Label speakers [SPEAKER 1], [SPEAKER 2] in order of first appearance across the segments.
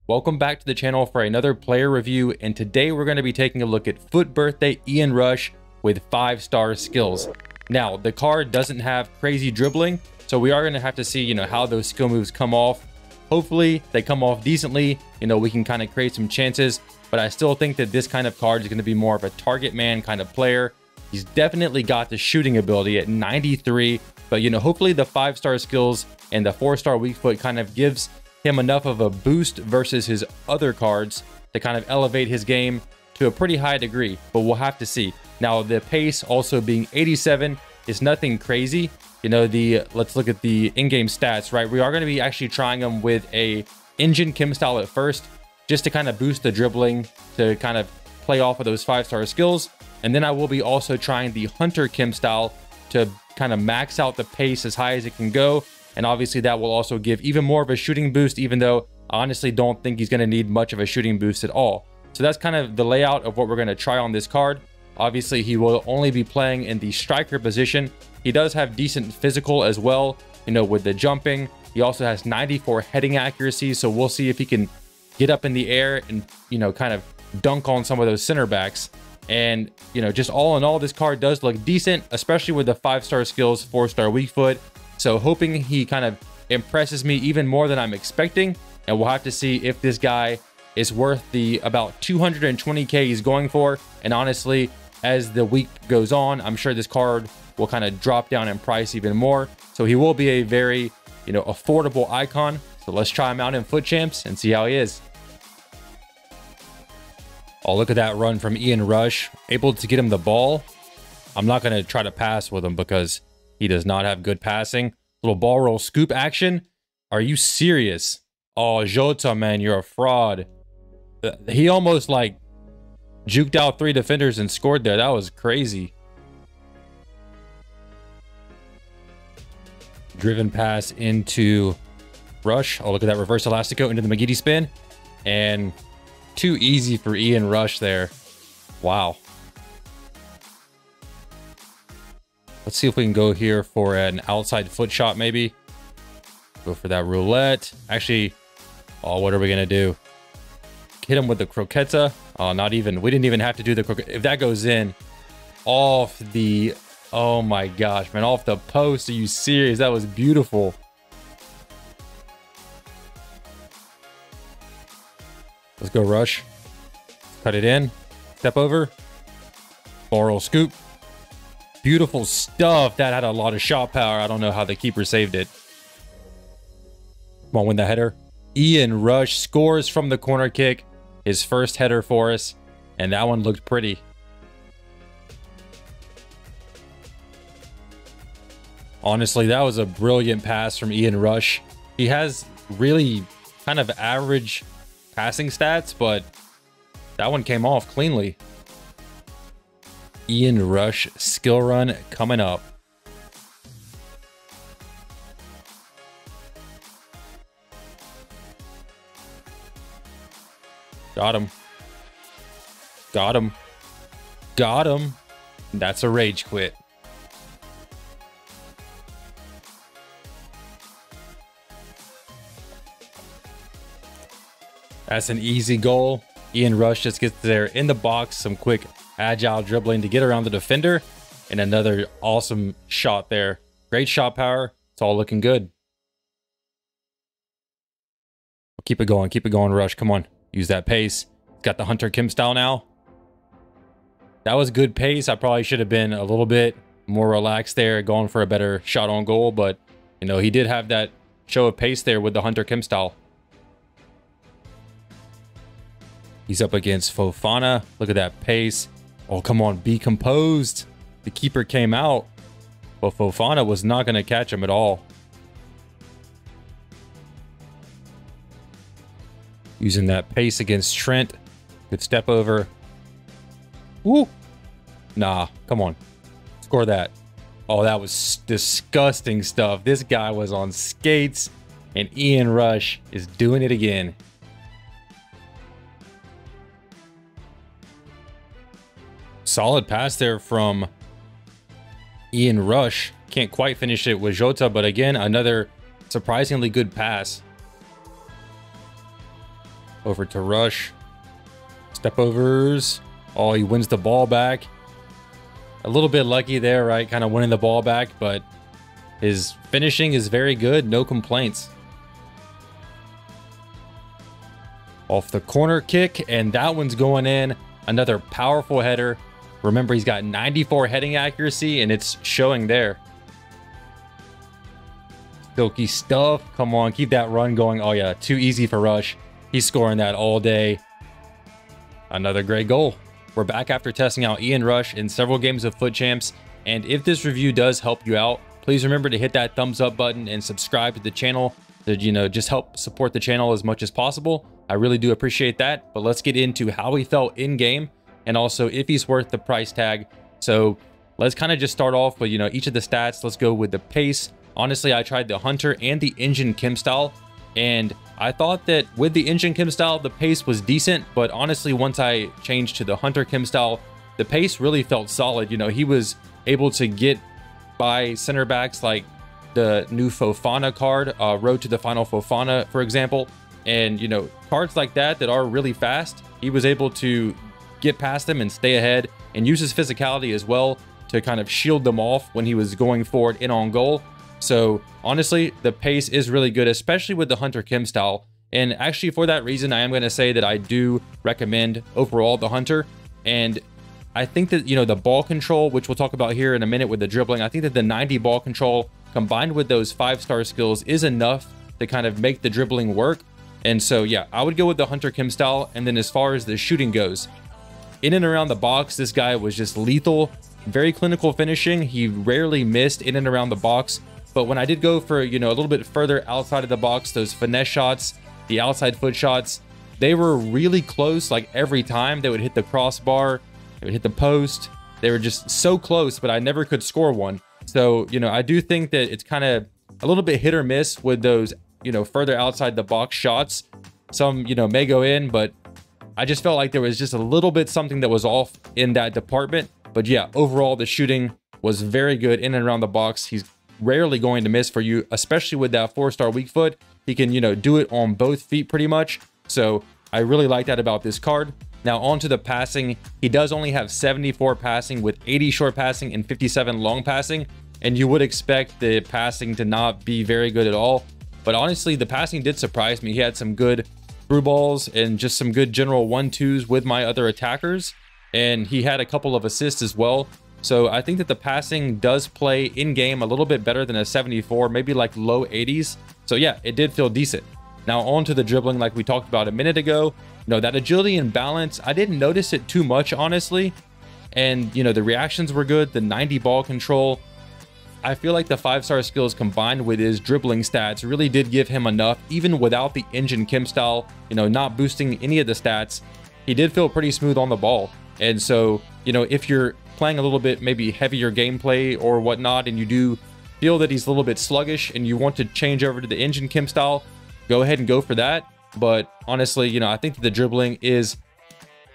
[SPEAKER 1] Welcome back to the channel for another player review, and today we're going to be taking a look at Foot Birthday Ian Rush with 5-star skills. Now, the card doesn't have crazy dribbling, so we are going to have to see, how those skill moves come off. Hopefully, they come off decently. We can kind of create some chances, but I still think that this kind of card is going to be more of a target man kind of player. He's definitely got the shooting ability at 93, but hopefully the 5-star skills and the 4-star weak foot kind of gives him enough of a boost versus his other cards to kind of elevate his game to a pretty high degree, but we'll have to see. Now, the pace also being 87 is nothing crazy. Let's look at the in-game stats, right? We are going to be actually trying him with a engine chem style at first, just to kind of boost the dribbling, to kind of play off of those 5-star skills. And then I will be also trying the hunter chem style to kind of max out the pace as high as it can go. And obviously that will also give even more of a shooting boost, even though I honestly don't think he's going to need much of a shooting boost at all. So that's kind of the layout of what we're going to try on this card. Obviously, he will only be playing in the striker position. He does have decent physical as well, with the jumping. He also has 94 heading accuracy, so we'll see if he can get up in the air and, kind of dunk on some of those center backs. And, just all in all, this card does look decent, especially with the 5-star skills, 4-star weak foot. So hoping he kind of impresses me even more than I'm expecting. And we'll have to see if this guy is worth the about 220k he's going for. And honestly, as the week goes on, I'm sure this card will kind of drop down in price even more. So he will be a very, affordable icon. So let's try him out in Foot Champs and see how he is. Oh, look at that run from Ian Rush. Able to get him the ball. I'm not going to try to pass with him because he does not have good passing. Little ball roll scoop action. Are you serious? Oh, Jota, man, you're a fraud. He almost like juked out 3 defenders and scored there. That was crazy. Driven pass into Rush. Oh, look at that reverse elastico into the McGeady spin. And too easy for Ian Rush there. Wow. Let's see if we can go here for an outside foot shot, maybe. Go for that roulette. Actually, oh, what are we going to do? Hit him with the croqueta. Oh, not even. We didn't even have to do the croqueta. If that goes in off the... Oh my gosh, man. Off the post. Are you serious? That was beautiful. Let's go Rush. Cut it in. Step over. Ball roll scoop. Beautiful stuff. That had a lot of shot power. I don't know how the keeper saved it. Come on, win the header. Ian Rush scores from the corner kick. His first header for us. And that one looked pretty. Honestly, that was a brilliant pass from Ian Rush. He has really kind of average passing stats, but that one came off cleanly. Ian Rush skill run coming up. Got him. Got him. Got him. That's a rage quit. That's an easy goal. Ian Rush just gets there in the box, some quick agile dribbling to get around the defender, and another awesome shot there. Great shot power. It's all looking good. Keep it going, Rush. Come on, use that pace. Got the Hunter Kim style now. That was good pace. I probably should have been a little bit more relaxed there, going for a better shot on goal, but he did have that show of pace there with the Hunter Kim style. He's up against Fofana. Look at that pace. Oh, come on, be composed. The keeper came out, but Fofana was not going to catch him at all. Using that pace against Trent. Good step over. Woo! Nah, come on. Score that. Oh, that was disgusting stuff. This guy was on skates, and Ian Rush is doing it again. Solid pass there from Ian Rush. Can't quite finish it with Jota, but again, another surprisingly good pass. Over to Rush. Step overs. Oh, he wins the ball back. A little bit lucky there, right? Kind of winning the ball back, but his finishing is very good. No complaints. Off the corner kick, and that one's going in. Another powerful header. Remember, he's got 94 heading accuracy, and it's showing there. Silky stuff. Come on, keep that run going. Oh, yeah, too easy for Rush. He's scoring that all day. Another great goal. We're back after testing out Ian Rush in several games of Foot Champs, and if this review does help you out, please remember to hit that thumbs up button and subscribe to the channel to, just help support the channel as much as possible. I really do appreciate that, but let's get into how he felt in game and also if he's worth the price tag. So let's kind of just start off with, each of the stats. Let's go with the pace. Honestly, I tried the Hunter and the Engine Chem style, and I thought that with the Engine Chem style, the pace was decent, but honestly, once I changed to the Hunter Chem style, the pace really felt solid. He was able to get by center backs like the new Fofana card, Road to the Final Fofana, for example. And, cards like that are really fast, he was able to get past them and stay ahead and use his physicality as well to kind of shield them off when he was going forward in on goal. So honestly, the pace is really good, especially with the Hunter Chem style. And actually, for that reason, I am going to say that I do recommend overall the Hunter. And I think that, the ball control, which we'll talk about here in a minute with the dribbling, I think that the 90 ball control combined with those 5-star skills is enough to kind of make the dribbling work. And so, yeah, I would go with the Hunter Chem style. And then as far as the shooting goes, in and around the box, this guy was just lethal. Very clinical finishing. He rarely missed in and around the box. But when I did go for, a little bit further outside of the box, those finesse shots, the outside foot shots, they were really close. Like every time they would hit the crossbar, they would hit the post. They were just so close, but I never could score one. So, I do think that it's kind of a little bit hit or miss with those, further outside the box shots. Some, may go in, but I just felt like there was just a little bit something that was off in that department. But yeah, overall, the shooting was very good in and around the box. He's rarely going to miss for you, especially with that 4-star weak foot. He can, do it on both feet pretty much. So I really like that about this card. Now on to the passing. He does only have 74 passing with 80 short passing and 57 long passing. And you would expect the passing to not be very good at all. But honestly, the passing did surprise me. He had some good through balls and just some good general 1-2s with my other attackers. And he had a couple of assists as well. So I think that the passing does play in game a little bit better than a 74, maybe like low 80s. So yeah, it did feel decent. Now on to the dribbling, like we talked about a minute ago. That agility and balance, I didn't notice it too much, honestly. And, the reactions were good. The 90 ball control, I feel like the 5-star skills combined with his dribbling stats really did give him enough, even without the Engine Chem style, not boosting any of the stats. He did feel pretty smooth on the ball. And so, if you're playing a little bit maybe heavier gameplay or whatnot, and you do feel that he's a little bit sluggish and you want to change over to the Engine Chem style, go ahead and go for that. But honestly, I think that the dribbling is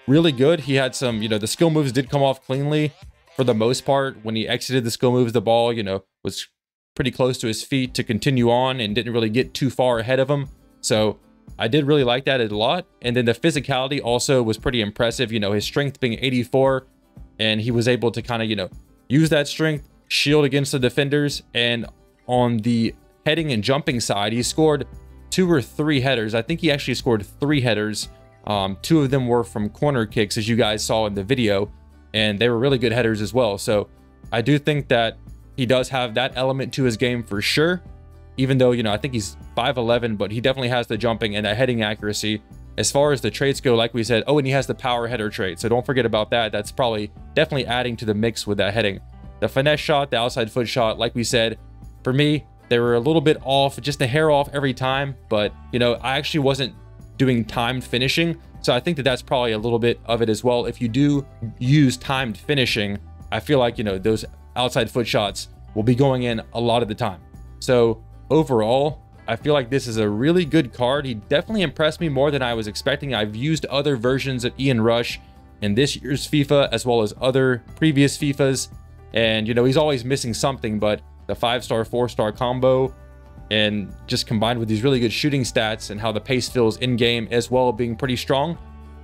[SPEAKER 1] really good. He had some, the skill moves did come off cleanly for the most part. When he exited the skill moves, the ball, was pretty close to his feet to continue on and didn't really get too far ahead of him. So I did really like that a lot. And then the physicality also was pretty impressive. His strength being 84, and he was able to kind of, use that strength, shield against the defenders. And on the heading and jumping side, he scored 2 or 3 headers. I think he actually scored 3 headers. 2 of them were from corner kicks, as you guys saw in the video, and they were really good headers as well. So I do think that he does have that element to his game for sure, even though, I think he's 5'11", but he definitely has the jumping and that heading accuracy. As far as the traits go, like we said, oh, and he has the power header trait, so don't forget about that. That's probably definitely adding to the mix with that heading. The finesse shot, the outside foot shot, like we said, for me, they were a little bit off, just a hair off every time. But, I actually wasn't doing timed finishing. So I think that that's probably a little bit of it as well. If you do use timed finishing, I feel like, those outside foot shots will be going in a lot of the time. So overall, I feel like this is a really good card. He definitely impressed me more than I was expecting. I've used other versions of Ian Rush in this year's FIFA, as well as other previous FIFAs. And, he's always missing something, but the 5-star, 4-star combo, And just combined with these really good shooting stats and how the pace feels in game as well, being pretty strong,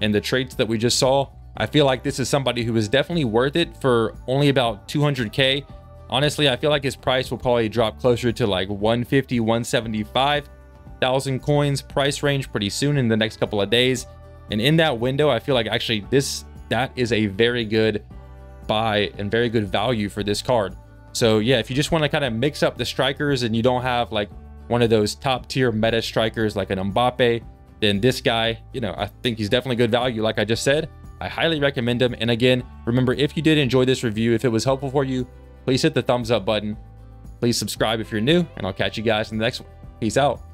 [SPEAKER 1] and the traits that we just saw, I feel like this is somebody who is definitely worth it for only about 200k. Honestly, I feel like his price will probably drop closer to like 150, 175,000 coins price range pretty soon in the next couple of days. And in that window, I feel like actually that is a very good buy and very good value for this card. So yeah, if you just want to kind of mix up the strikers and you don't have like one of those top tier meta strikers like an Mbappe, then this guy, you know, I think he's definitely good value. Like I just said, I highly recommend him. And again, remember, if you did enjoy this review, if it was helpful for you, please hit the thumbs up button. Please subscribe if you're new, and I'll catch you guys in the next one. Peace out.